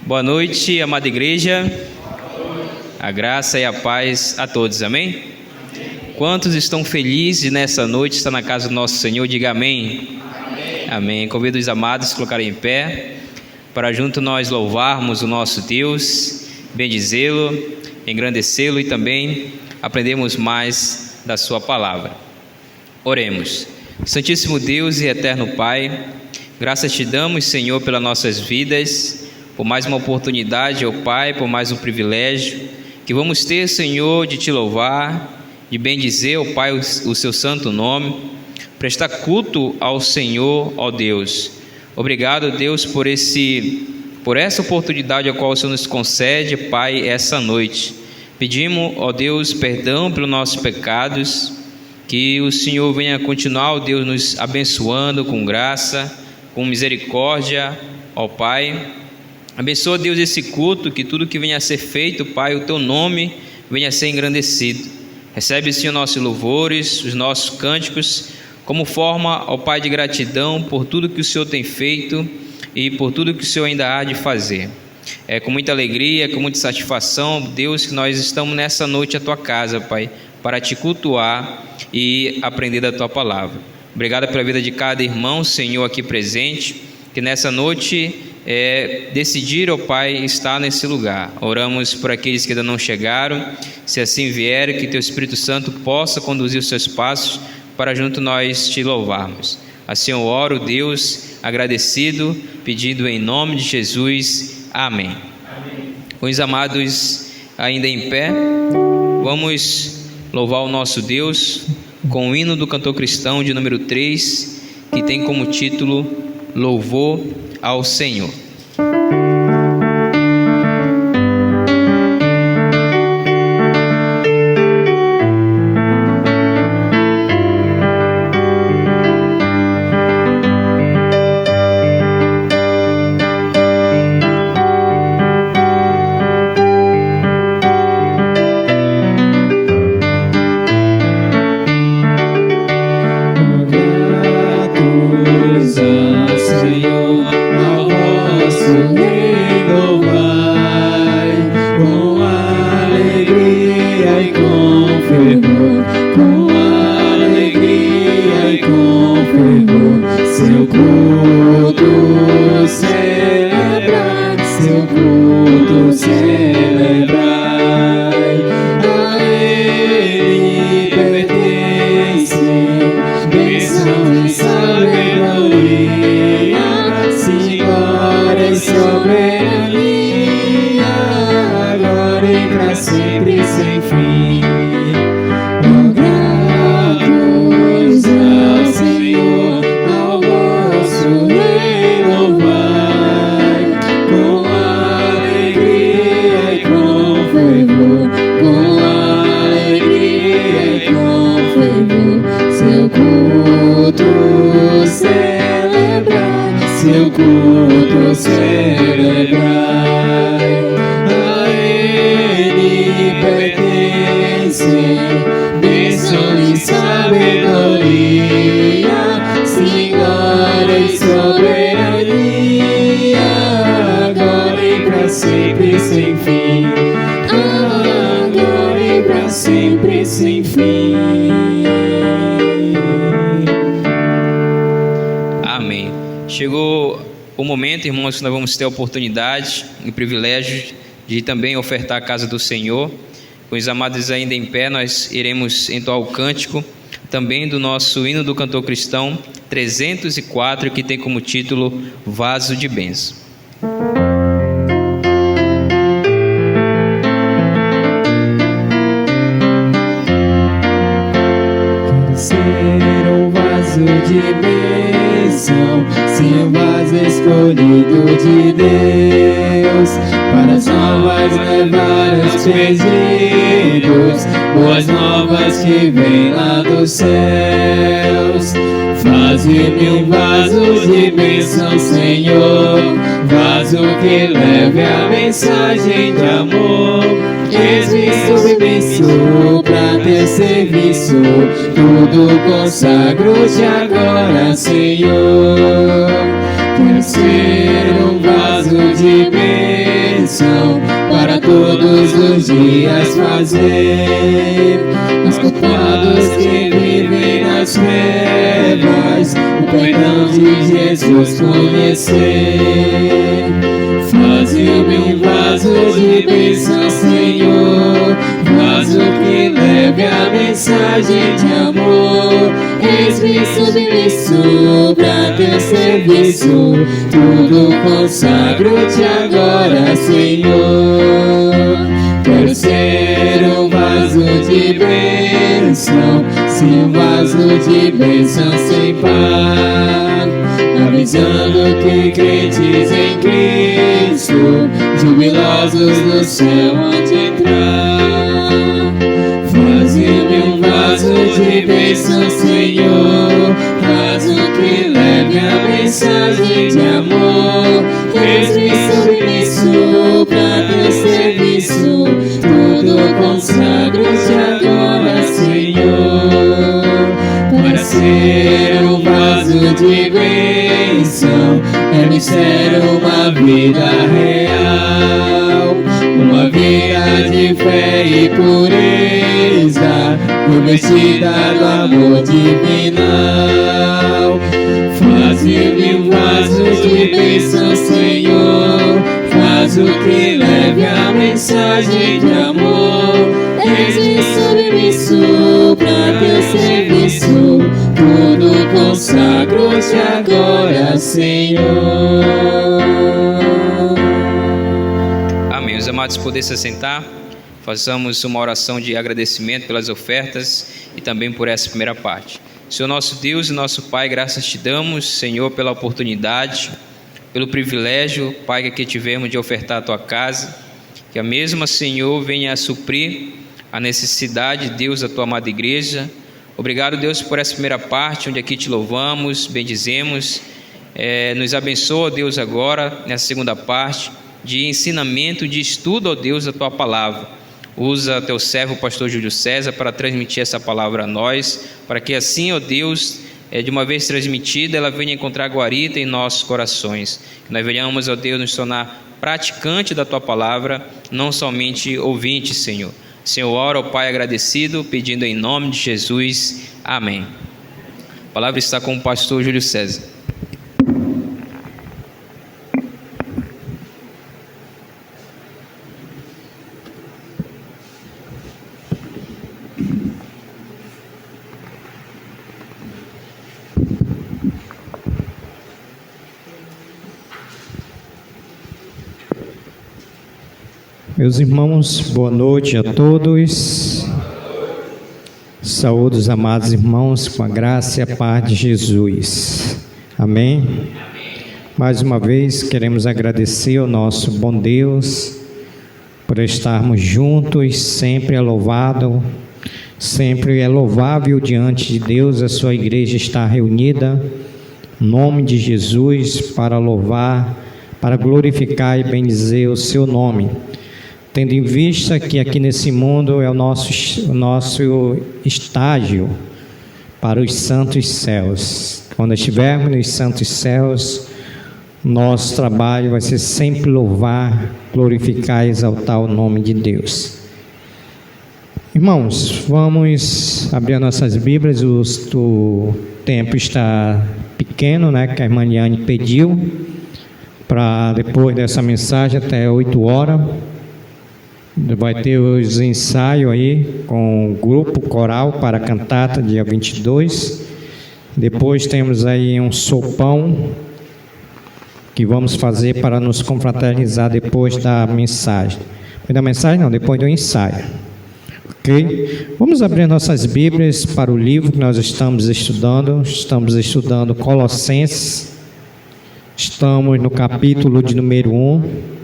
Boa noite, amada igreja. A graça e a paz a todos, amém? Quantos estão felizes nessa noite, estar na casa do nosso Senhor? Diga amém. Amém. Convido os amados a se colocarem em pé, para junto nós louvarmos o nosso Deus, bendizê-lo, engrandecê-lo e também aprendermos mais da sua palavra. Oremos. Santíssimo Deus e eterno Pai, graças te damos, Senhor, pelas nossas vidas, por mais uma oportunidade, ó Pai, por mais um privilégio que vamos ter, Senhor, de te louvar, de bendizer, ó Pai, o seu santo nome, prestar culto ao Senhor, ó Deus. Obrigado, Deus, por essa oportunidade a qual o Senhor nos concede, Pai, essa noite. Pedimos, ó Deus, perdão pelos nossos pecados, que o Senhor venha continuar, ó Deus, nos abençoando com graça, com misericórdia, ó Pai. Abençoa, Deus, esse culto, que tudo que venha a ser feito, Pai, o Teu nome venha a ser engrandecido. Recebe, Senhor, nossos louvores, os nossos cânticos, como forma, ó Pai, de gratidão por tudo que o Senhor tem feito e por tudo que o Senhor ainda há de fazer. É com muita alegria, com muita satisfação, Deus, que nós estamos nessa noite à Tua casa, Pai, para Te cultuar e aprender da Tua palavra. Obrigado pela vida de cada irmão, Senhor, aqui presente, que nessa noite decidir, ó Pai, estar nesse lugar. Oramos por aqueles que ainda não chegaram, se assim vier, que Teu Espírito Santo possa conduzir os seus passos para junto nós Te louvarmos. Assim eu oro, Deus, agradecido, pedindo em nome de Jesus. Amém. Com os amados ainda em pé, vamos louvar o nosso Deus com o hino do cantor cristão de número 3, que tem como título Louvor ao Senhor. Chegou o momento, irmãos, que nós vamos ter a oportunidade e o privilégio de também ofertar a casa do Senhor. Com os amados ainda em pé, nós iremos entoar o cântico também do nosso hino do cantor cristão 304, que tem como título Vaso de Bênção. Quero ser um vaso de bênção, sim, um vaso escolhido de Deus, para as novas levar os perdidos, boas novas que vêm lá dos céus. Faze-me um vaso de bênção, Senhor, vaso que leve a mensagem de amor. Eis-me submisso pra teu serviço, tudo consagro-te agora, Senhor. Quero ser um vaso de bênção, todos os dias fazer. Aos culpados que vivem nas trevas, o perdão de Jesus conhecer. Faze-me um vaso de bênção, Senhor, vaso que leve a mensagem de amor. Eis-me submisso pra teu serviço, tudo consagro-te agora, Senhor. Quero ser um vaso de bênção, sim, um vaso de bênção sem par, avisando que crentes em Cristo, jubilosos no céu onde entrar. Faze-me um vaso de bênção, Senhor, vaso que leve a mensagem de amor. Eis-me submisso pra teu serviço, tudo consagro-te agora, Senhor. Para ser um vaso de bênção é mistério, uma vida real, uma vida de fé e pureza, revestida do amor divinal. Faze-me um vaso de bênção, Senhor, vaso que leve a mensagem de amor. Eis-me submisso pra teu serviço, tudo consagro-te agora, Senhor. Amém. Os amados, poder se assentar. Façamos uma oração de agradecimento pelas ofertas e também por essa primeira parte. Senhor nosso Deus e nosso Pai, graças te damos, Senhor, pela oportunidade, pelo privilégio, Pai, que tivemos de ofertar a tua casa, que a mesma, Senhor, venha a suprir a necessidade, Deus, da tua amada igreja. Obrigado, Deus, por essa primeira parte, onde aqui te louvamos, bendizemos. Nos abençoa, Deus, agora, nessa segunda parte, de ensinamento, de estudo, ó Deus, da tua palavra. Usa teu servo, o pastor Júlio César, para transmitir essa palavra a nós, para que assim, ó Deus, de uma vez transmitida, ela venha encontrar guarita em nossos corações. Que nós venhamos, ó Deus, nos tornar praticante da tua palavra, não somente ouvinte, Senhor. Senhor, ora ao Pai agradecido, pedindo em nome de Jesus. Amém. A palavra está com o pastor Júlio César. Meus irmãos, boa noite a todos. Saúdo os amados irmãos com a graça e a paz de Jesus. Amém? Mais uma vez queremos agradecer ao nosso bom Deus por estarmos juntos. Sempre é louvado, sempre é louvável diante de Deus a sua igreja estar reunida em nome de Jesus para louvar, para glorificar e bendizer o seu nome. Tendo em vista que aqui nesse mundo é o nosso estágio para os santos céus. Quando estivermos nos santos céus, nosso trabalho vai ser sempre louvar, glorificar e exaltar o nome de Deus. Irmãos, vamos abrir nossas Bíblias. O tempo está pequeno, né, que a irmã Liane pediu, para depois dessa mensagem até 8 horas. Vai ter os ensaios aí com o grupo coral para a cantata, dia 22. Depois temos aí um sopão que vamos fazer para nos confraternizar depois da mensagem. Depois da mensagem não, depois do ensaio. Ok? Vamos abrir nossas Bíblias para o livro que nós estamos estudando. Estamos estudando Colossenses. Estamos no capítulo de número 1.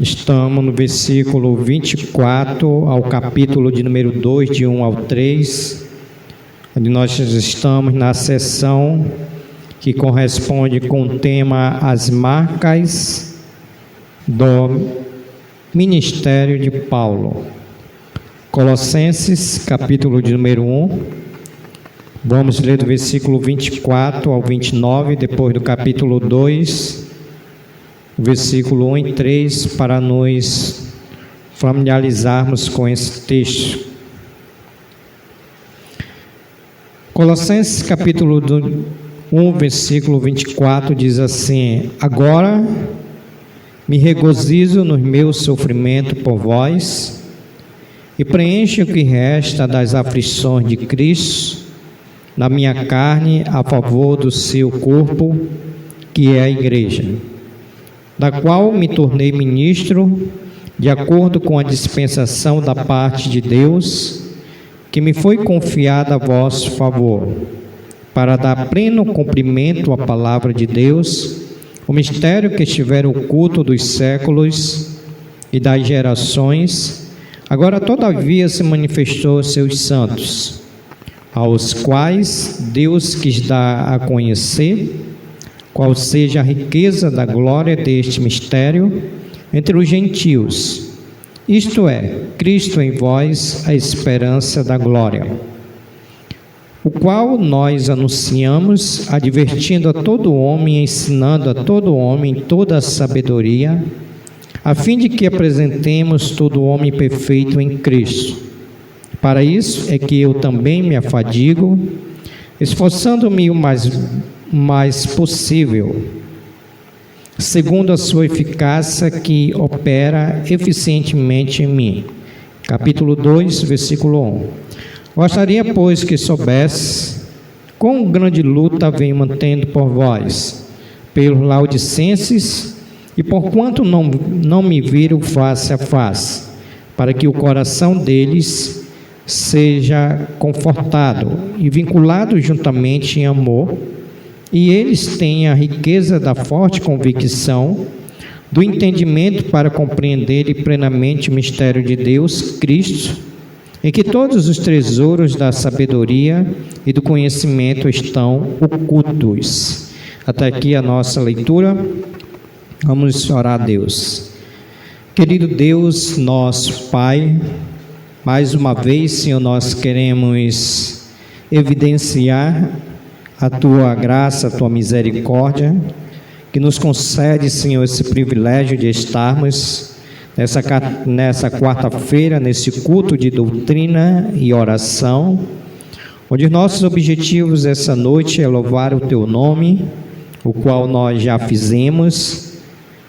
Estamos no versículo 24 ao capítulo de número 2, de 1 ao 3, onde nós estamos na seção que corresponde com o tema As Marcas do Ministério de Paulo. Colossenses, capítulo de número 1. Vamos ler do versículo 24 ao 29, depois do capítulo 2. versículo 1 e 3, para nos familiarizarmos com esse texto. Colossenses capítulo 1, versículo 24 diz assim: agora me regozijo no meu sofrimento por vós e preencho o que resta das aflições de Cristo na minha carne a favor do seu corpo, que é a igreja, da qual me tornei ministro de acordo com a dispensação da parte de Deus, que me foi confiada a vosso favor, para dar pleno cumprimento à palavra de Deus, o mistério que estiver oculto dos séculos e das gerações, agora todavia se manifestou aos seus santos, aos quais Deus quis dar a conhecer qual seja a riqueza da glória deste mistério entre os gentios, isto é, Cristo em vós, a esperança da glória, o qual nós anunciamos, advertindo a todo homem, ensinando a todo homem toda a sabedoria, a fim de que apresentemos todo homem perfeito em Cristo. Para isso é que eu também me afadigo, esforçando-me o mais possível, segundo a sua eficácia que opera eficientemente em mim. Capítulo 2, versículo 1. Gostaria, pois, que soubesse quão grande luta venho mantendo por vós, pelos laodicenses, e por quanto não me viram face a face, para que o coração deles seja confortado e vinculado juntamente em amor, e eles tenham a riqueza da forte convicção, do entendimento para compreender plenamente o mistério de Deus, Cristo, em que todos os tesouros da sabedoria e do conhecimento estão ocultos. Até aqui a nossa leitura. Vamos orar a Deus. Querido Deus, nosso Pai, mais uma vez, Senhor, nós queremos evidenciar a Tua graça, a Tua misericórdia, que nos concede, Senhor, esse privilégio de estarmos nessa quarta-feira, nesse culto de doutrina e oração, onde nossos objetivos essa noite é louvar o Teu nome, o qual nós já fizemos,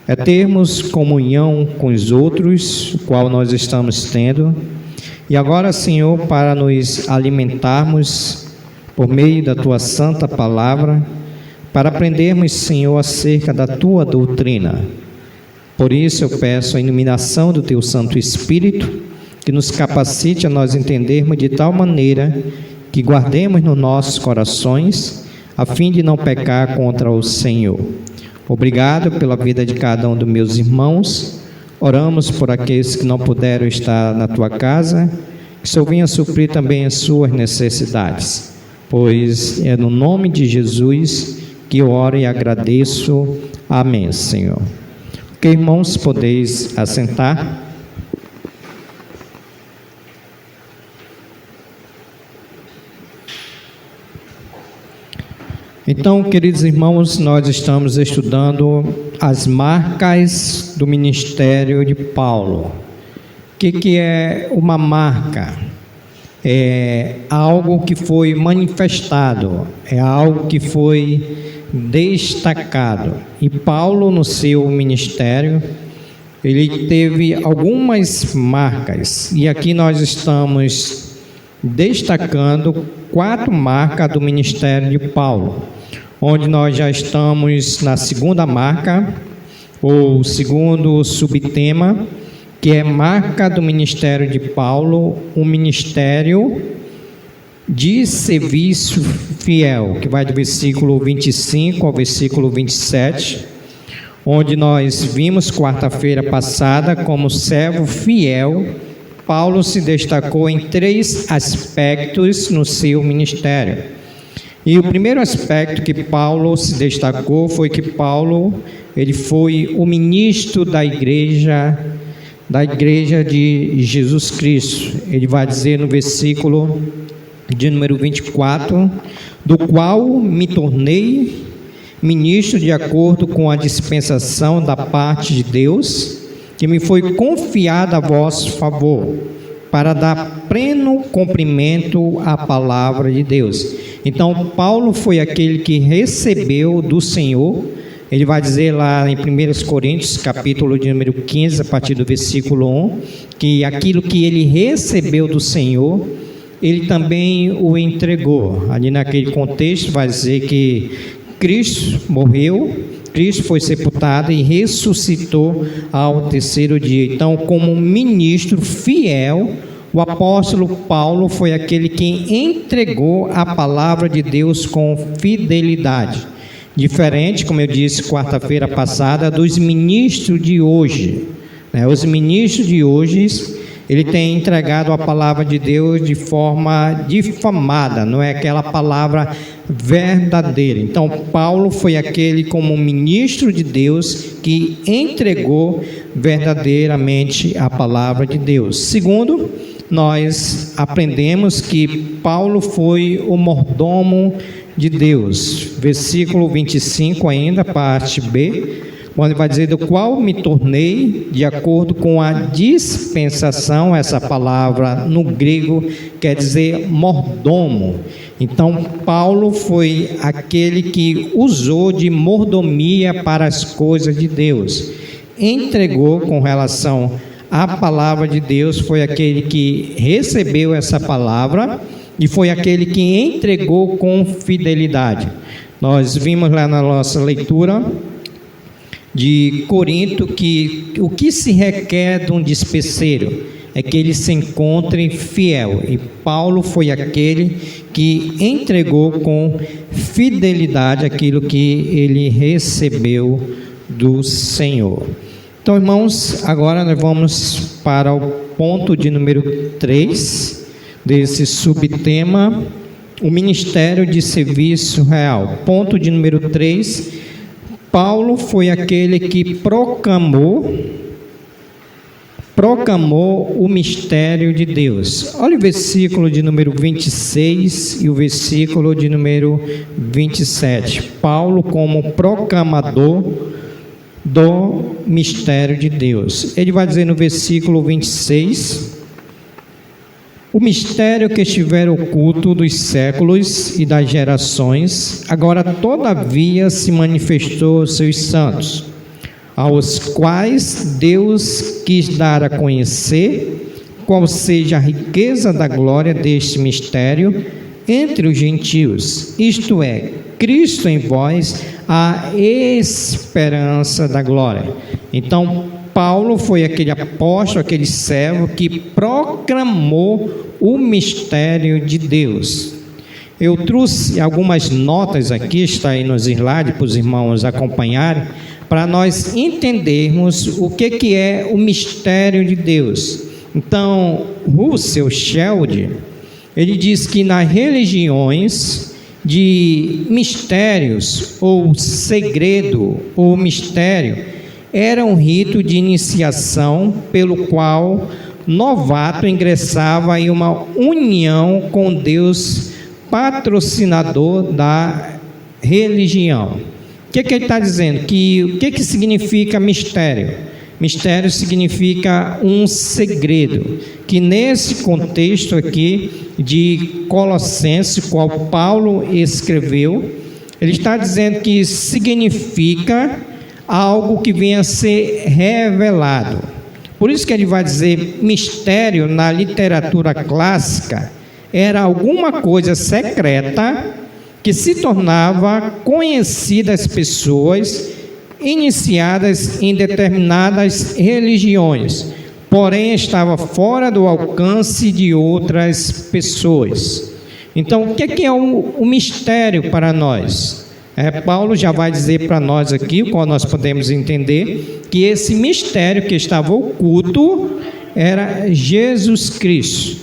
é termos comunhão com os outros, o qual nós estamos tendo, e agora, Senhor, para nos alimentarmos por meio da Tua santa palavra, para aprendermos, Senhor, acerca da Tua doutrina. Por isso eu peço a iluminação do Teu Santo Espírito, que nos capacite a nós entendermos de tal maneira que guardemos nos nossos corações, a fim de não pecar contra o Senhor. Obrigado pela vida de cada um dos meus irmãos. Oramos por aqueles que não puderam estar na Tua casa, que o Senhor venha suprir também as suas necessidades, pois é no nome de Jesus que eu oro e agradeço. Amém, Senhor. Ok, irmãos, podeis assentar. Então, queridos irmãos, nós estamos estudando as marcas do ministério de Paulo. O que é uma marca? É algo que foi manifestado, é algo que foi destacado. E Paulo, no seu ministério, ele teve algumas marcas. E aqui nós estamos destacando 4 marcas do ministério de Paulo, onde nós já estamos na segunda marca, ou segundo subtema, que é marca do ministério de Paulo, o ministério de serviço fiel, que vai do versículo 25 ao versículo 27, onde nós vimos quarta-feira passada como servo fiel. Paulo se destacou em 3 aspectos no seu ministério. E o primeiro aspecto que Paulo se destacou foi que Paulo, ele foi o ministro da igreja de Jesus Cristo. Ele vai dizer no versículo de número 24, do qual me tornei ministro de acordo com a dispensação da parte de Deus, que me foi confiada a vosso favor, para dar pleno cumprimento à palavra de Deus. Então, Paulo foi aquele que recebeu do Senhor. Ele vai dizer lá em 1 Coríntios, capítulo de número 15, a partir do versículo 1, que aquilo que ele recebeu do Senhor, ele também o entregou. Ali naquele contexto vai dizer que Cristo morreu, Cristo foi sepultado e ressuscitou ao terceiro dia. Então, como ministro fiel, o apóstolo Paulo foi aquele que entregou a palavra de Deus com fidelidade. Diferente, como eu disse quarta-feira passada, dos ministros de hoje. Os ministros de hoje, ele tem entregado a palavra de Deus de forma difamada, não é aquela palavra verdadeira. Então, Paulo foi aquele como ministro de Deus que entregou verdadeiramente a palavra de Deus. Segundo, nós aprendemos que Paulo foi o mordomo de Deus. Versículo 25 ainda, parte B, onde vai dizer: do qual me tornei de acordo com a dispensação. Essa palavra no grego quer dizer mordomo. Então, Paulo foi aquele que usou de mordomia para as coisas de Deus. Entregou com relação à palavra de Deus, foi aquele que recebeu essa palavra e foi aquele que entregou com fidelidade. Nós vimos lá na nossa leitura de Corinto que o que se requer de um dispenseiro é que ele se encontre fiel, e Paulo foi aquele que entregou com fidelidade aquilo que ele recebeu do Senhor. Então, irmãos, agora nós vamos para o ponto de número 3 desse subtema, o ministério de serviço real. Ponto de número 3, Paulo foi aquele que proclamou o mistério de Deus. Olha o versículo de número 26 e o versículo de número 27. Paulo como proclamador do mistério de Deus. Ele vai dizer no versículo 26: o mistério que estiver oculto dos séculos e das gerações, agora todavia se manifestou aos seus santos, aos quais Deus quis dar a conhecer qual seja a riqueza da glória deste mistério entre os gentios, isto é, Cristo em vós, a esperança da glória. Então, Paulo foi aquele apóstolo, aquele servo que proclamou o mistério de Deus. Eu trouxe algumas notas aqui, está aí nos slides para os irmãos acompanharem, para nós entendermos o que é o mistério de Deus. Então, Russell Shedd, ele diz que nas religiões de mistérios ou segredo ou mistério era um rito de iniciação pelo qual novato ingressava em uma união com Deus, patrocinador da religião. O que ele está dizendo? O que significa mistério? Mistério significa um segredo, que nesse contexto aqui de Colossenses, qual Paulo escreveu, ele está dizendo que significa algo que venha a ser revelado. Por isso que ele vai dizer mistério na literatura clássica era alguma coisa secreta que se tornava conhecida às pessoas iniciadas em determinadas religiões, porém estava fora do alcance de outras pessoas. Então, o que é o mistério para nós? Paulo já vai dizer para nós aqui, qual nós podemos entender, que esse mistério que estava oculto era Jesus Cristo.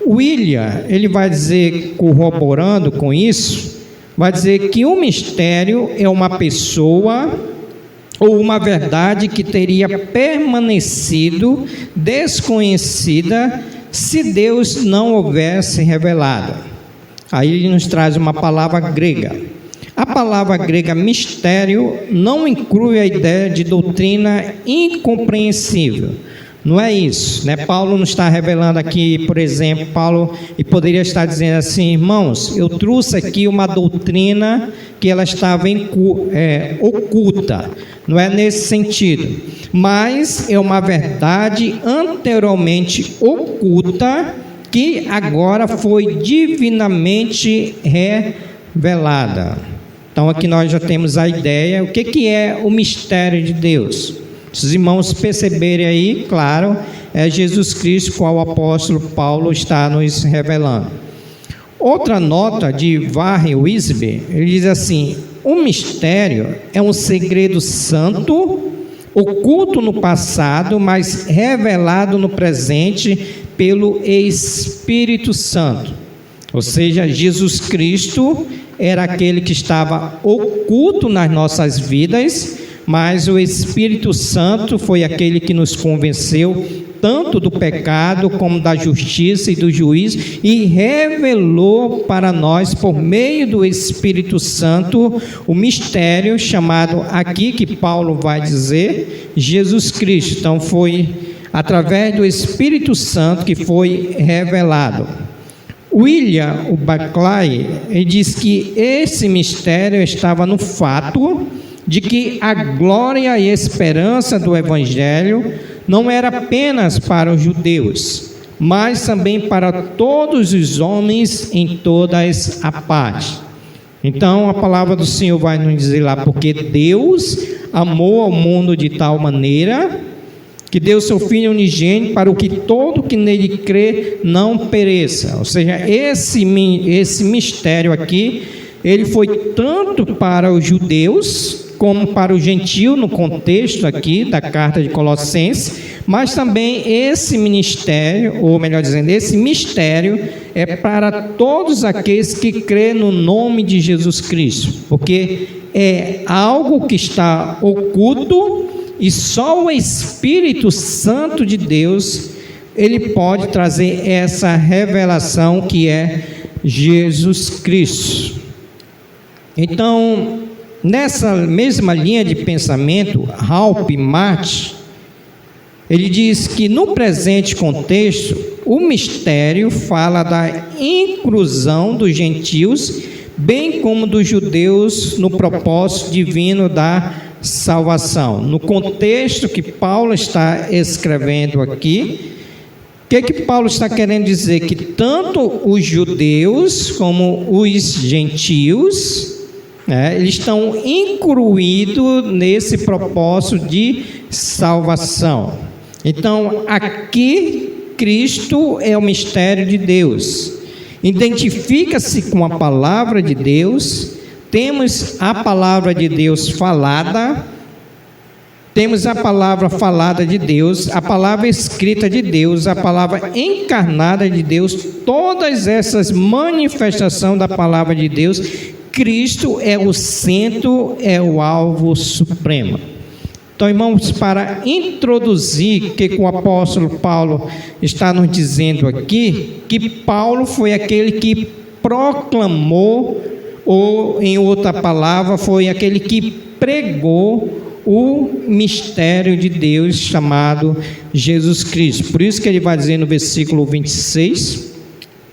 William, ele vai dizer, corroborando com isso, vai dizer que o mistério é uma pessoa ou uma verdade que teria permanecido desconhecida se Deus não houvesse revelado. Aí ele nos traz uma palavra grega. A palavra grega mistério não inclui a ideia de doutrina incompreensível. Não é isso, né? Paulo não está revelando aqui, por exemplo, Paulo e poderia estar dizendo assim: irmãos, eu trouxe aqui uma doutrina que ela estava oculta. Não é nesse sentido, mas é uma verdade anteriormente oculta que agora foi divinamente revelada. Então aqui nós já temos a ideia, o que é o mistério de Deus. Se os irmãos perceberem aí, claro, é Jesus Cristo, qual o apóstolo Paulo está nos revelando. Outra nota de Warren Wiersbe, ele diz assim: o mistério é um segredo santo, oculto no passado, mas revelado no presente pelo Espírito Santo. Ou seja, Jesus Cristo era aquele que estava oculto nas nossas vidas, mas o Espírito Santo foi aquele que nos convenceu tanto do pecado como da justiça e do juízo e revelou para nós, por meio do Espírito Santo, o mistério chamado aqui, que Paulo vai dizer, Jesus Cristo. Então foi através do Espírito Santo que foi revelado. William Barclay, ele diz que esse mistério estava no fato de que a glória e a esperança do Evangelho não era apenas para os judeus, mas também para todos os homens em todas as partes. Então a palavra do Senhor vai nos dizer lá: porque Deus amou ao mundo de tal maneira que deu seu Filho unigênito para o que todo que nele crê não pereça. Ou seja, esse mistério aqui, ele foi tanto para os judeus como para o gentio, no contexto aqui da carta de Colossenses, mas também esse ministério, ou melhor dizendo, esse mistério é para todos aqueles que crêem no nome de Jesus Cristo, porque é algo que está oculto e só o Espírito Santo de Deus, ele pode trazer essa revelação que é Jesus Cristo. Então, nessa mesma linha de pensamento, Ralph Martin, ele diz que no presente contexto, o mistério fala da inclusão dos gentios, bem como dos judeus no propósito divino da salvação. No contexto que Paulo está escrevendo aqui, o que Paulo está querendo dizer? Que tanto os judeus como os gentios, eles estão incluídos nesse propósito de salvação. Então, aqui, Cristo é o mistério de Deus. Identifica-se com a palavra de Deus. Temos a palavra de Deus falada. Temos a palavra falada de Deus, a palavra escrita de Deus, a palavra encarnada de Deus. Todas essas manifestações da palavra de Deus, Cristo é o centro, é o alvo supremo. Então, irmãos, para introduzir o que o apóstolo Paulo está nos dizendo aqui, que Paulo foi aquele que proclamou, ou em outra palavra, foi aquele que pregou o mistério de Deus chamado Jesus Cristo. Por isso que ele vai dizer no versículo 26,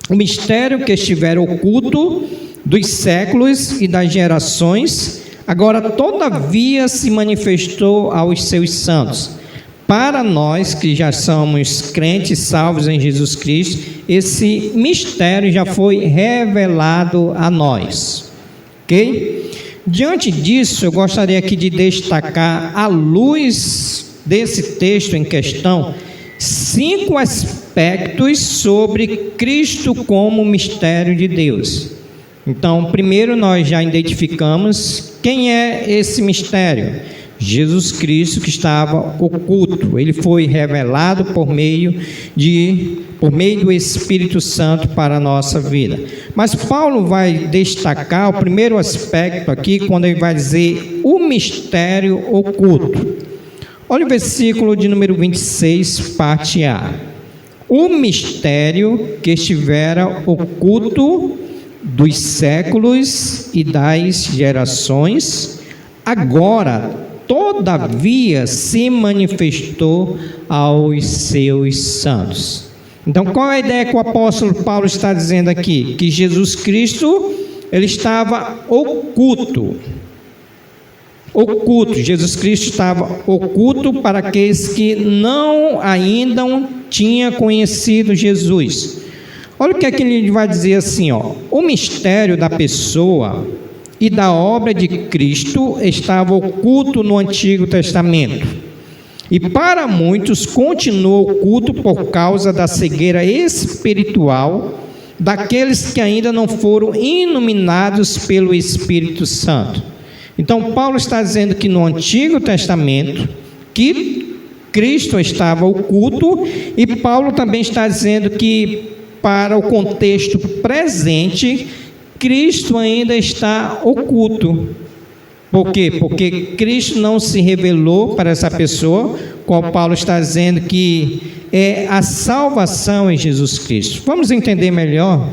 o mistério que estiver oculto dos séculos e das gerações, agora todavia se manifestou aos seus santos. Para nós que já somos crentes, salvos em Jesus Cristo, esse mistério já foi revelado a nós. Ok? Diante disso, eu gostaria aqui de destacar, à luz desse texto em questão, 5 aspectos sobre Cristo como mistério de Deus. Então, primeiro nós já identificamos quem é esse mistério. Jesus Cristo, que estava oculto, ele foi revelado por meio do Espírito Santo para a nossa vida. Mas Paulo vai destacar o primeiro aspecto aqui, quando ele vai dizer o mistério oculto. Olha o versículo de número 26, parte A. O mistério que estivera oculto dos séculos e das gerações, agora, todavia, se manifestou aos seus santos. Então, qual é a ideia que o apóstolo Paulo está dizendo aqui? Que Jesus Cristo, ele estava oculto. Jesus Cristo estava oculto para aqueles que não ainda tinham conhecido Jesus. Olha o que é que ele vai dizer assim, ó. O mistério da pessoa e da obra de Cristo estava oculto no Antigo Testamento. E para muitos continua oculto por causa da cegueira espiritual daqueles que ainda não foram iluminados pelo Espírito Santo. Então, Paulo está dizendo que no Antigo Testamento, que Cristo estava oculto, e Paulo também está dizendo que, para o contexto presente, Cristo ainda está oculto. Por quê? Porque Cristo não se revelou para essa pessoa, qual Paulo está dizendo que é a salvação em Jesus Cristo. Vamos entender melhor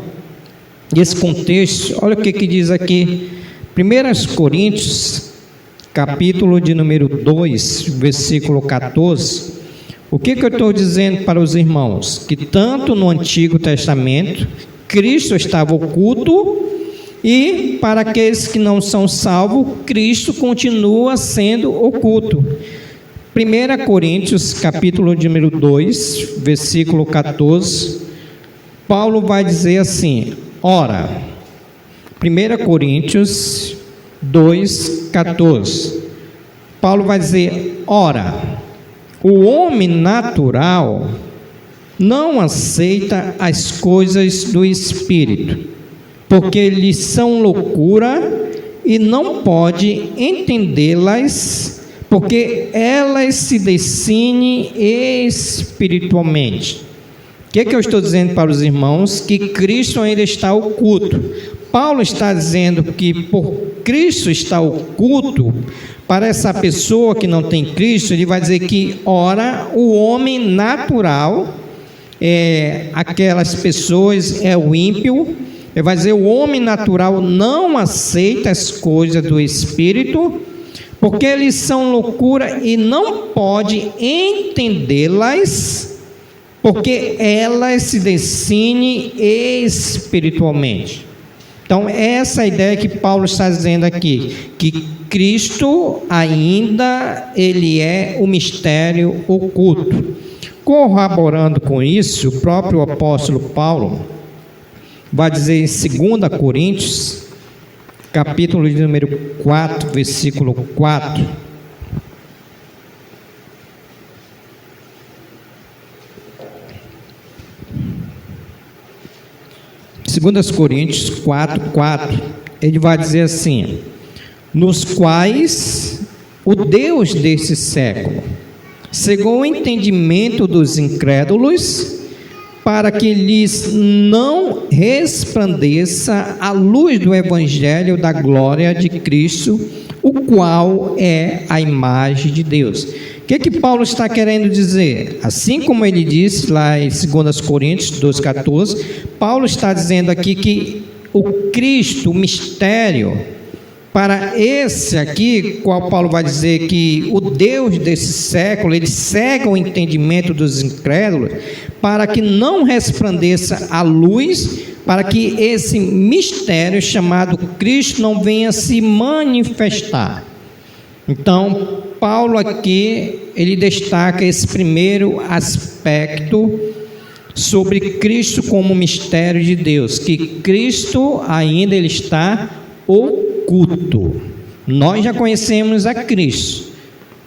esse contexto. Olha o que diz aqui, 1 Coríntios, capítulo de número 2, versículo 14. O que eu estou dizendo para os irmãos? Que tanto no Antigo Testamento, Cristo estava oculto, e para aqueles que não são salvos, Cristo continua sendo oculto. 1 Coríntios, capítulo de número 2, versículo 14, Paulo vai dizer assim, ora, 1 Coríntios 2, 14, Paulo vai dizer, ora, o homem natural não aceita as coisas do Espírito, porque lhes são loucura e não pode entendê-las, porque elas se discernem espiritualmente. O que eu estou dizendo para os irmãos? Que Cristo ainda está oculto. Paulo está dizendo que por Cristo estar oculto, para essa pessoa que não tem Cristo, ele vai dizer que, ora, o homem natural, aquelas pessoas, é o ímpio. Ele vai dizer, o homem natural não aceita as coisas do Espírito, porque eles são loucura e não pode entendê-las, porque elas se discernem espiritualmente. Então, essa é a ideia que Paulo está dizendo aqui, que Cristo ainda, ele é o mistério oculto. Corroborando com isso, o próprio apóstolo Paulo vai dizer em 2 Coríntios, capítulo de número 4, versículo 4. Segundo Coríntios 4, 4, ele vai dizer assim, nos quais o Deus desse século cegou o entendimento dos incrédulos, para que lhes não resplandeça a luz do Evangelho da glória de Cristo, o qual é a imagem de Deus. O que Paulo está querendo dizer? Assim como ele disse lá em 2 Coríntios 2,14, Paulo está dizendo aqui que o Cristo, o mistério, para esse aqui, qual Paulo vai dizer que o Deus desse século, ele cega o entendimento dos incrédulos, para que não resplandeça a luz, para que esse mistério chamado Cristo não venha se manifestar. Então, Paulo aqui, ele destaca esse primeiro aspecto sobre Cristo como mistério de Deus, que Cristo ainda ele está oculto. Nós já conhecemos a Cristo,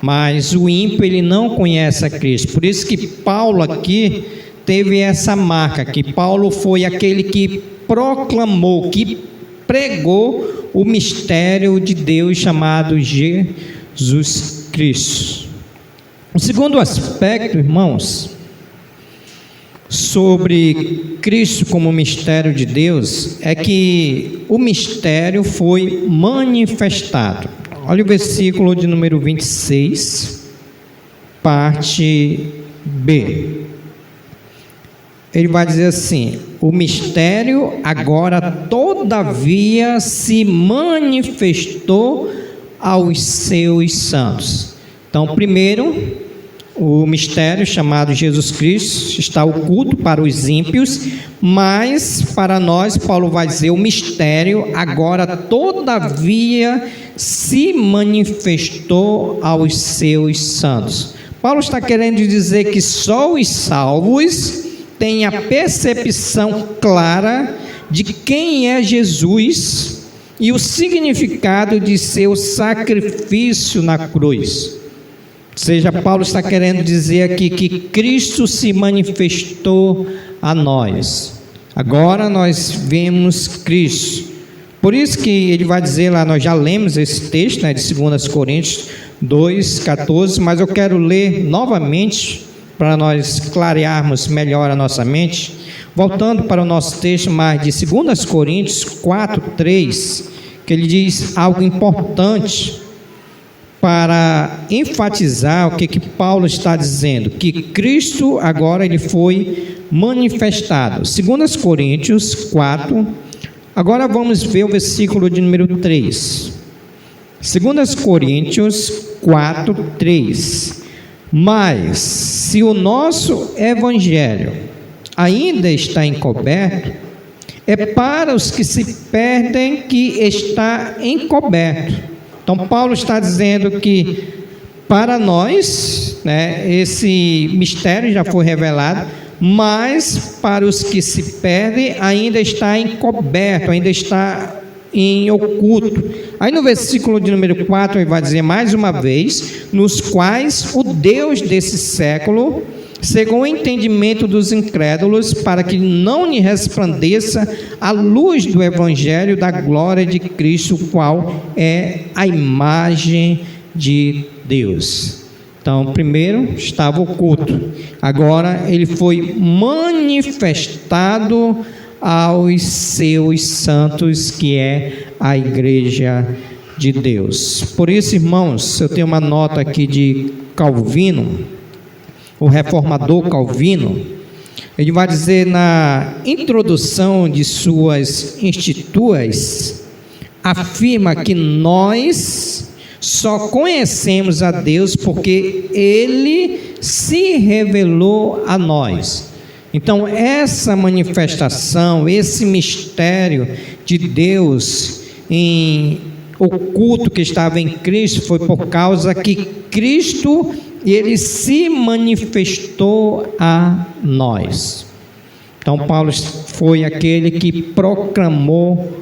mas o ímpio ele não conhece a Cristo. Por isso que Paulo aqui teve essa marca, que Paulo foi aquele que proclamou, que pregou o mistério de Deus chamado Jesus Cristo. O segundo aspecto, irmãos, sobre Cristo como mistério de Deus, é que o mistério foi manifestado. Olha o versículo de número 26, parte B. Ele vai dizer assim: o mistério agora todavia se manifestou aos seus santos. Então, primeiro, o mistério chamado Jesus Cristo está oculto para os ímpios, mas para nós, Paulo vai dizer, o mistério agora todavia se manifestou aos seus santos. Paulo está querendo dizer que só os salvos têm a percepção clara de quem é Jesus e o significado de seu sacrifício na cruz. Ou seja, Paulo está querendo dizer aqui que Cristo se manifestou a nós. Agora nós vemos Cristo. Por isso que ele vai dizer lá, nós já lemos esse texto, né, de 2 Coríntios 2,14, mas eu quero ler novamente para nós clarearmos melhor a nossa mente. Voltando para o nosso texto mais de 2 Coríntios 4,3, que ele diz algo importante para enfatizar o que Paulo está dizendo, que Cristo agora ele foi manifestado. 2 Coríntios 4, agora vamos ver o versículo de número 3. 2 Coríntios 4, 3. Mas, se o nosso evangelho ainda está encoberto, é para os que se perdem que está encoberto. Então, Paulo está dizendo que para nós, né, esse mistério já foi revelado, mas para os que se perdem ainda está encoberto, ainda está em oculto. Aí no versículo de número 4 ele vai dizer mais uma vez, nos quais o Deus desse século cegou o entendimento dos incrédulos, para que não lhe resplandeça a luz do evangelho da glória de Cristo, qual é a imagem de Deus. Então, primeiro estava oculto, agora ele foi manifestado aos seus santos, que é a igreja de Deus. Por isso, irmãos, eu tenho uma nota aqui de Calvino, o reformador Calvino. Ele vai dizer na introdução de suas Institutas, afirma que nós só conhecemos a Deus porque Ele se revelou a nós. Então, essa manifestação, esse mistério de Deus em oculto que estava em Cristo, foi por causa que Cristo, ele se manifestou a nós. Então, Paulo foi aquele que proclamou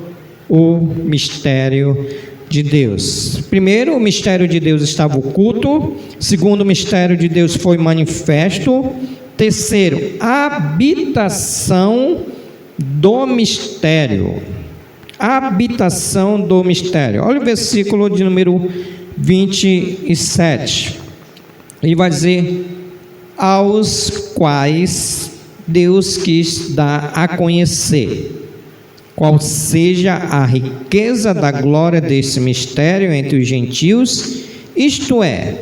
o mistério de Deus. Primeiro, o mistério de Deus estava oculto. Segundo, o mistério de Deus foi manifesto. Terceiro, a habitação do mistério. A habitação do mistério. Olha o versículo de número 27. Ele vai dizer, aos quais Deus quis dar a conhecer qual seja a riqueza da glória desse mistério entre os gentios, isto é,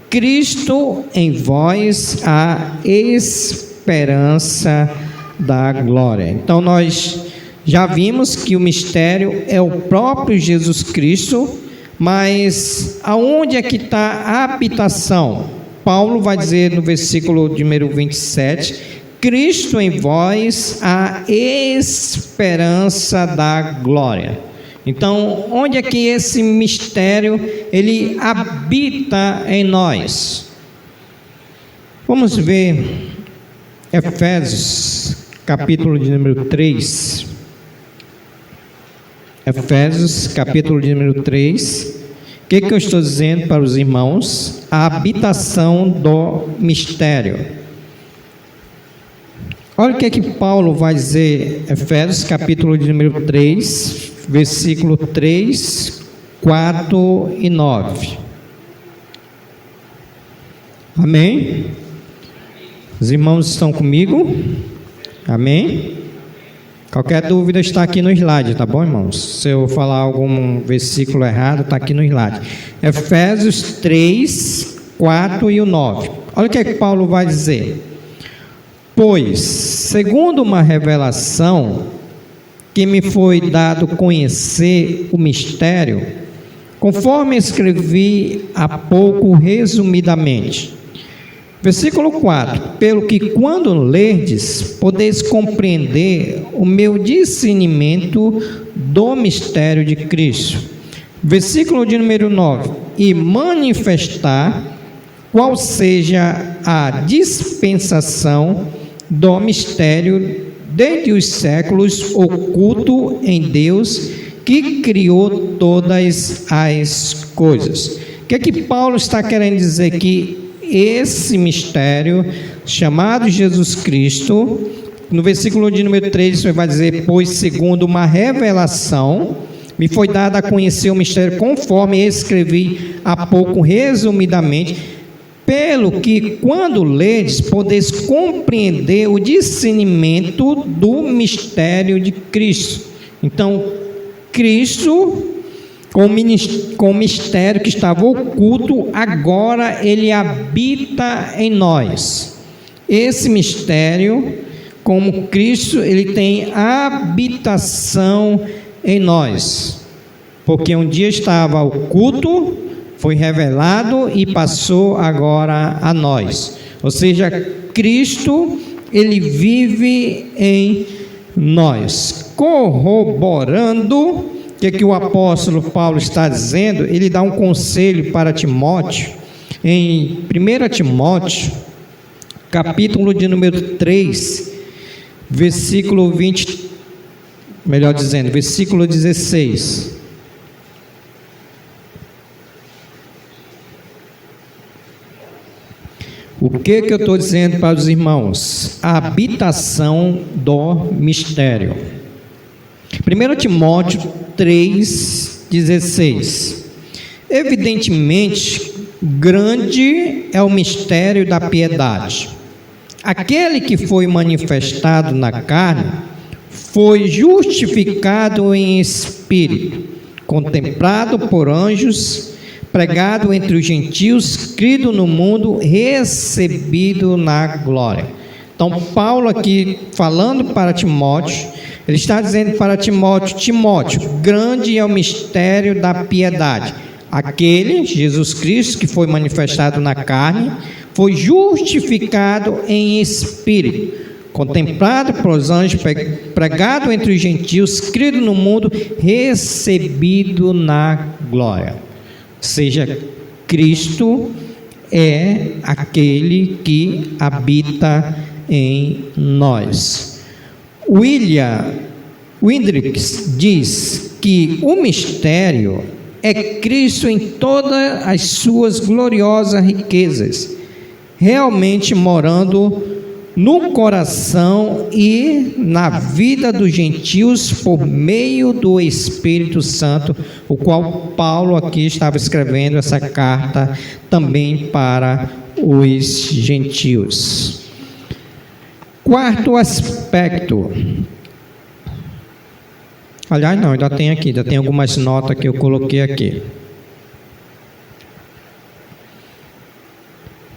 Cristo em vós, a esperança da glória. Então nós já vimos que o mistério é o próprio Jesus Cristo, mas aonde é que está a habitação? Paulo vai dizer no versículo de número 27, Cristo em vós, a esperança da glória. Então, onde é que esse mistério, ele habita em nós? Vamos ver Efésios, capítulo de número 3. Efésios, capítulo de número 3. O que eu estou dizendo para os irmãos? A habitação do mistério. Olha o que Paulo vai dizer, Efésios, capítulo de número 3, versículo 3, 4 e 9. Amém? Os irmãos estão comigo? Amém? Qualquer dúvida está aqui no slide, tá bom, irmãos? Se eu falar algum versículo errado, está aqui no slide. Efésios 3, 4 e o 9. Olha o que Paulo vai dizer. Pois, segundo uma revelação que me foi dado conhecer o mistério, conforme escrevi há pouco resumidamente. Versículo 4: pelo que quando lerdes, podeis compreender o meu discernimento do mistério de Cristo. Versículo de número 9: e manifestar qual seja a dispensação do mistério desde os séculos, oculto em Deus, que criou todas as coisas. O que é que Paulo está querendo dizer? Que esse mistério, chamado Jesus Cristo, no versículo de número 3, ele vai dizer: pois segundo uma revelação, me foi dado a conhecer o mistério, conforme escrevi há pouco resumidamente, pelo que, quando ledes, podeis compreender o discernimento do mistério de Cristo. Então, Cristo, com o mistério que estava oculto, agora ele habita em nós. Esse mistério, como Cristo, ele tem habitação em nós, porque um dia estava oculto, foi revelado e passou agora a nós. Ou seja, Cristo, ele vive em nós. Corroborando o que o apóstolo Paulo está dizendo, ele dá um conselho para Timóteo, em 1 Timóteo, capítulo de número 3, versículo 20, melhor dizendo, versículo 16. O que eu estou dizendo para os irmãos? A habitação do mistério. 1 Timóteo 3,16. Evidentemente, grande é o mistério da piedade. Aquele que foi manifestado na carne foi justificado em espírito, contemplado por anjos, pregado entre os gentios, crido no mundo, recebido na glória. Então, Paulo aqui, falando para Timóteo, ele está dizendo para Timóteo: Timóteo, grande é o mistério da piedade. Aquele, Jesus Cristo, que foi manifestado na carne, foi justificado em espírito, contemplado pelos anjos, pregado entre os gentios, crido no mundo, recebido na glória. Ou seja, Cristo é aquele que habita em nós. William Hendricks diz que o mistério é Cristo em todas as suas gloriosas riquezas, realmente morando no coração e na vida dos gentios por meio do Espírito Santo, o qual Paulo aqui estava escrevendo essa carta também para os gentios. Quarto aspecto. Aliás, não, ainda tem algumas notas que eu coloquei aqui.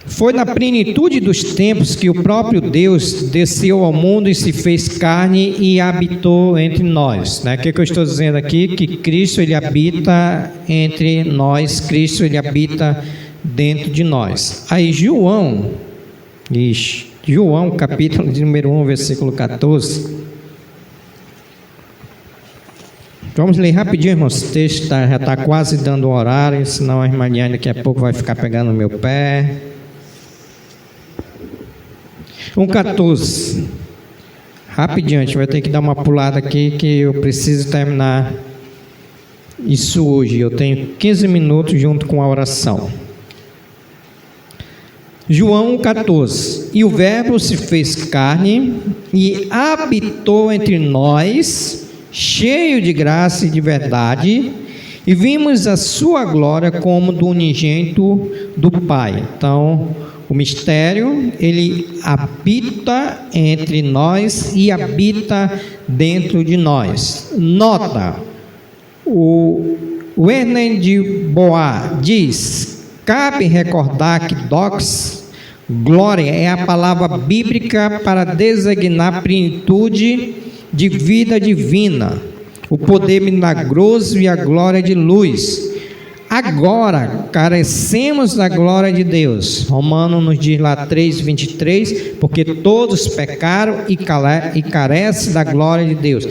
Foi na plenitude dos tempos que o próprio Deus desceu ao mundo e se fez carne e habitou entre nós. O que eu estou dizendo aqui? Que Cristo, ele habita entre nós, Cristo, ele habita dentro de nós. Aí João, capítulo de número 1, versículo 14. Vamos ler rapidinho, irmãos. O texto já está quase dando o horário, senão a irmã Diane daqui a pouco vai ficar pegando no meu pé. 1,14. Rapidinho, a gente vai ter que dar uma pulada aqui, que eu preciso terminar isso hoje. Eu tenho 15 minutos junto com a oração. João 1,14. E o Verbo se fez carne e habitou entre nós, cheio de graça e de verdade, e vimos a sua glória como do unigênito do Pai. Então, o mistério, ele habita entre nós e habita dentro de nós. Nota, o Werner de Bois diz: cabe recordar que dox, glória, é a palavra bíblica para designar plenitude de vida divina, o poder milagroso e a glória de luz. Agora carecemos da glória de Deus. Romanos nos diz lá 3:23, porque todos pecaram e carecem da glória de Deus.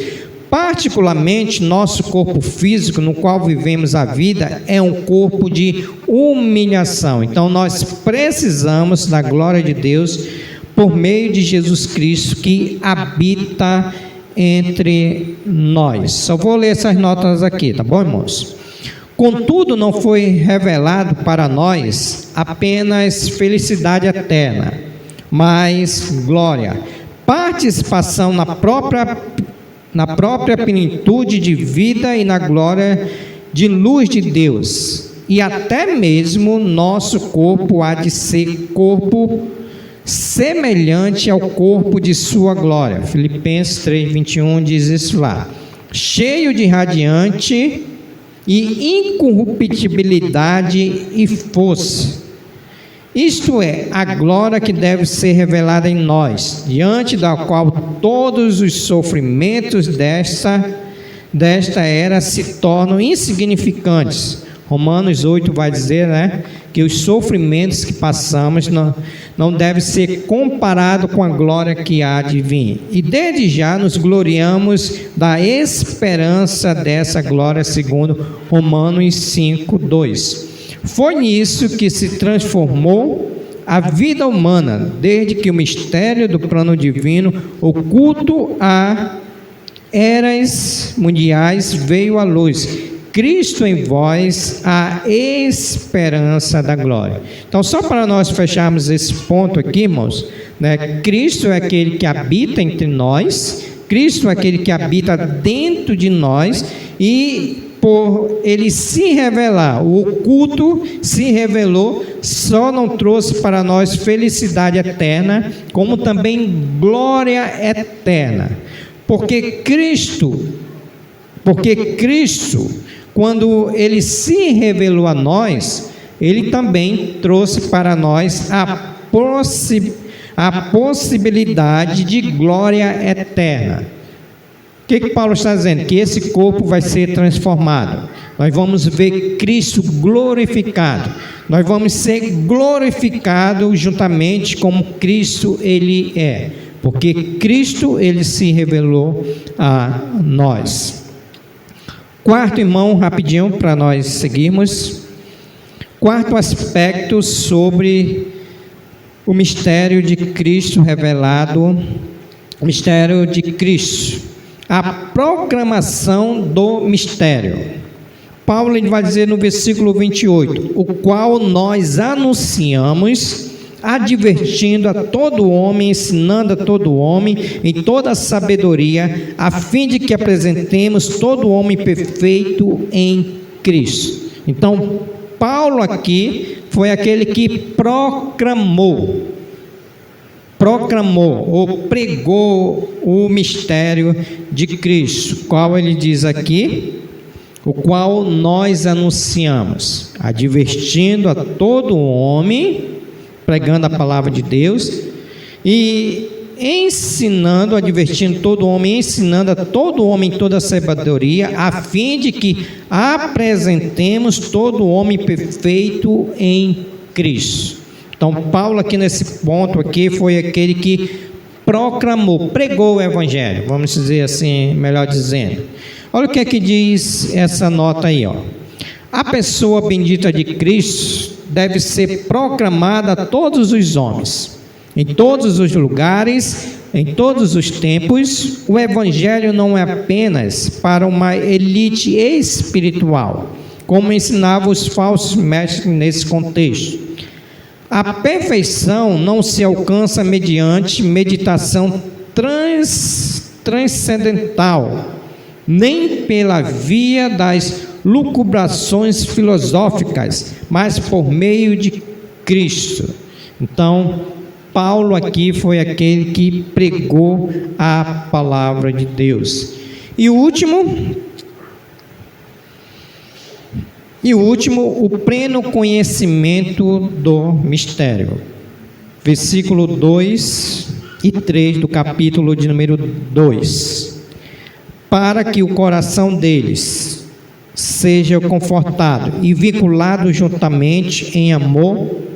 Particularmente, nosso corpo físico, no qual vivemos a vida, é um corpo de humilhação. Então, nós precisamos da glória de Deus por meio de Jesus Cristo, que habita entre nós. Só vou ler essas notas aqui, tá bom, irmãos? Contudo, não foi revelado para nós apenas felicidade eterna, mas glória, participação na própria plenitude de vida e na glória de luz de Deus. E até mesmo nosso corpo há de ser corpo semelhante ao corpo de sua glória. Filipenses 3:21 diz isso lá. Cheio de radiante e incorruptibilidade e força. Isto é, a glória que deve ser revelada em nós, diante da qual todos os sofrimentos desta era se tornam insignificantes. Romanos 8 vai dizer, que os sofrimentos que passamos não devem ser comparados com a glória que há de vir. E desde já nos gloriamos da esperança dessa glória, segundo Romanos 5:2. Foi nisso que se transformou a vida humana, desde que o mistério do plano divino, oculto a eras mundiais, veio à luz. Cristo em vós, a esperança da glória. Então, só para nós fecharmos esse ponto aqui, irmãos, Cristo é aquele que habita entre nós, Cristo é aquele que habita dentro de nós, e por ele se revelar, o oculto se revelou, só não trouxe para nós felicidade eterna, como também glória eterna. Porque Cristo, quando ele se revelou a nós, ele também trouxe para nós a possibilidade de glória eterna. O que Paulo está dizendo? Que esse corpo vai ser transformado. Nós vamos ver Cristo glorificado. Nós vamos ser glorificados juntamente como Cristo ele é. Porque Cristo ele se revelou a nós. Quarto, irmão, rapidinho para nós seguirmos. Quarto aspecto sobre o mistério de Cristo revelado, o mistério de Cristo, a proclamação do mistério. Paulo ele vai dizer no versículo 28, o qual nós anunciamos, advertindo a todo homem, ensinando a todo homem em toda a sabedoria, a fim de que apresentemos todo homem perfeito em Cristo. Então, Paulo aqui foi aquele que proclamou ou pregou o mistério de Cristo, qual ele diz aqui, o qual nós anunciamos, advertindo a todo homem, pregando a palavra de Deus, e ensinando, advertindo todo homem, ensinando a todo homem toda a sabedoria, a fim de que apresentemos todo homem perfeito em Cristo. Então, Paulo aqui nesse ponto aqui foi aquele que proclamou, pregou o evangelho, vamos dizer assim, melhor dizendo. Olha o que é que diz essa nota aí, ó. A pessoa bendita de Cristo deve ser proclamada a todos os homens, em todos os lugares, em todos os tempos. O evangelho não é apenas para uma elite espiritual, como ensinavam os falsos mestres nesse contexto. A perfeição não se alcança mediante meditação transcendental, nem pela via das lucubrações filosóficas, mas por meio de Cristo. Então, Paulo aqui foi aquele que pregou a palavra de Deus. E o último, o pleno conhecimento do mistério. Versículo 2 e 3 do capítulo de número 2. para que o coração deles seja confortado e vinculado juntamente em amor,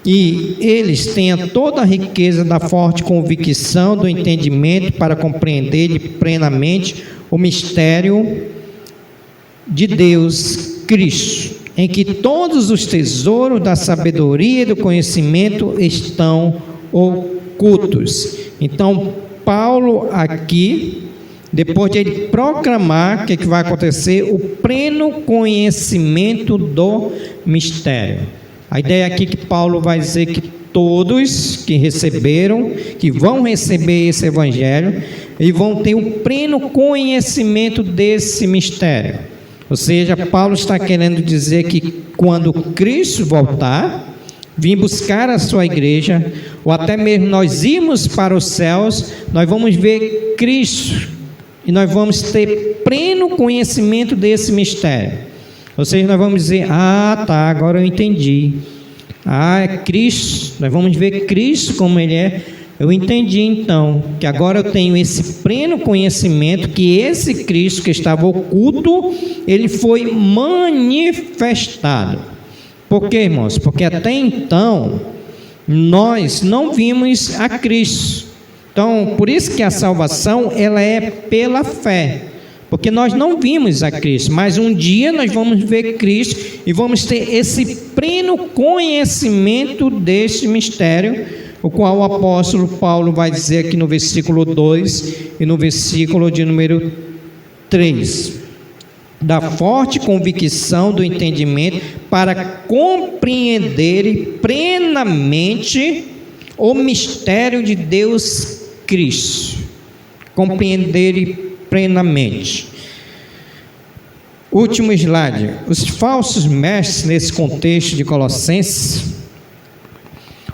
e eles tenham toda a riqueza da forte convicção do entendimento para compreender plenamente o mistério de Deus Cristo, em que todos os tesouros da sabedoria e do conhecimento estão ocultos. Então, Paulo aqui, depois de ele proclamar, o que vai acontecer? O pleno conhecimento do mistério. A ideia aqui que Paulo vai dizer que todos que receberam, que vão receber esse evangelho, e vão ter o pleno conhecimento desse mistério. Ou seja, Paulo está querendo dizer que quando Cristo voltar, vir buscar a sua igreja, ou até mesmo nós irmos para os céus, nós vamos ver Cristo, e nós vamos ter pleno conhecimento desse mistério. Ou seja, nós vamos dizer, agora eu entendi. É Cristo, nós vamos ver Cristo como Ele é. Eu entendi então, que agora eu tenho esse pleno conhecimento, que esse Cristo que estava oculto, Ele foi manifestado. Por quê, irmãos? Porque até então, nós não vimos a Cristo. Então, por isso que a salvação, ela é pela fé. Porque nós não vimos a Cristo, mas um dia nós vamos ver Cristo e vamos ter esse pleno conhecimento deste mistério, o qual o apóstolo Paulo vai dizer aqui no versículo 2 e no versículo de número 3. Da forte convicção do entendimento para compreender plenamente o mistério de Deus Cristo. Compreender plenamente. Último slide. Os falsos mestres, nesse contexto de Colossenses,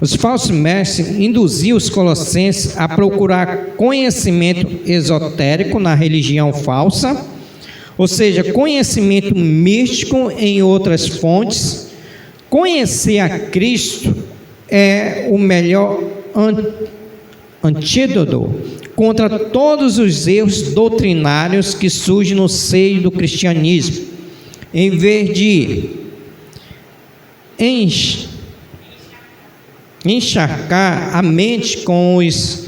os falsos mestres induziam os colossenses a procurar conhecimento esotérico na religião falsa, ou seja, conhecimento místico em outras fontes. Conhecer a Cristo é o melhor antídoto contra todos os erros doutrinários que surgem no seio do cristianismo. Em vez de encharcar a mente com os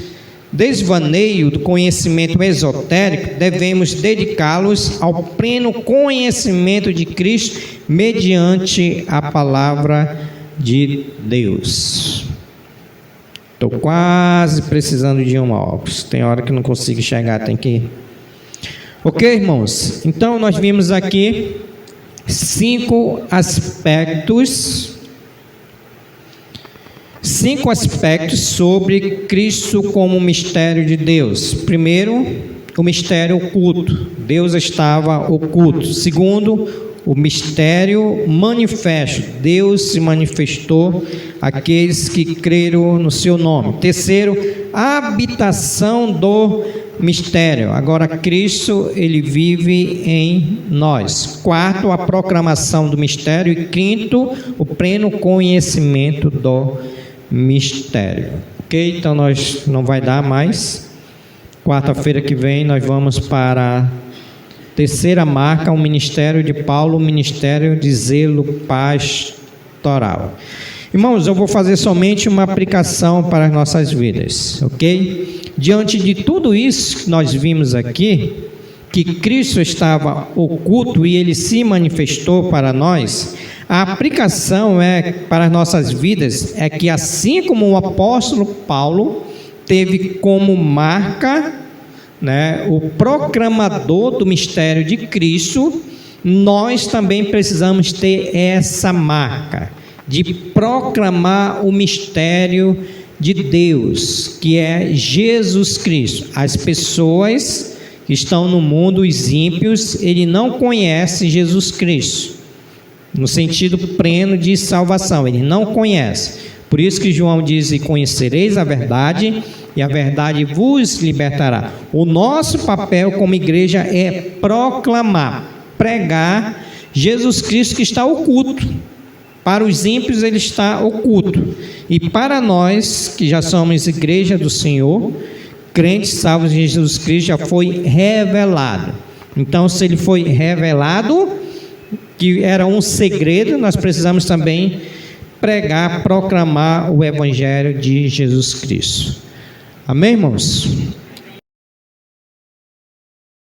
desvaneios do conhecimento esotérico, devemos dedicá-los ao pleno conhecimento de Cristo mediante a palavra de Deus. Estou quase precisando de um óculos. Tem hora que não consigo enxergar, tem que... Ok, irmãos? Então, nós vimos aqui 5 aspectos sobre Cristo como mistério de Deus. Primeiro, o mistério oculto. Deus estava oculto. Segundo, o mistério manifesto. Deus se manifestou àqueles que creram no seu nome. Terceiro, a habitação do mistério. Agora Cristo, Ele vive em nós. Quarto, a proclamação do mistério. E quinto, o pleno conhecimento do mistério. Ok? Então nós não vai dar mais. Quarta-feira que vem nós vamos para a terceira marca, o ministério de Paulo, o ministério de zelo pastoral. Irmãos, eu vou fazer somente uma aplicação para as nossas vidas, ok? Diante de tudo isso que nós vimos aqui, que Cristo estava oculto e Ele se manifestou para nós, a aplicação para as nossas vidas é que assim como o apóstolo Paulo teve como marca, o proclamador do mistério de Cristo, nós também precisamos ter essa marca de proclamar o mistério de Deus, que é Jesus Cristo. As pessoas que estão no mundo, os ímpios, ele não conhece Jesus Cristo no sentido pleno de salvação, ele não conhece. Por isso que João diz: e conhecereis a verdade, e a verdade vos libertará. O nosso papel como igreja é proclamar, pregar Jesus Cristo, que está oculto. Para os ímpios ele está oculto, e para nós que já somos igreja do Senhor, crentes salvos em Jesus Cristo já foi revelado. Então, se ele foi revelado, que era um segredo, nós precisamos também pregar, proclamar o Evangelho de Jesus Cristo. Amém, irmãos?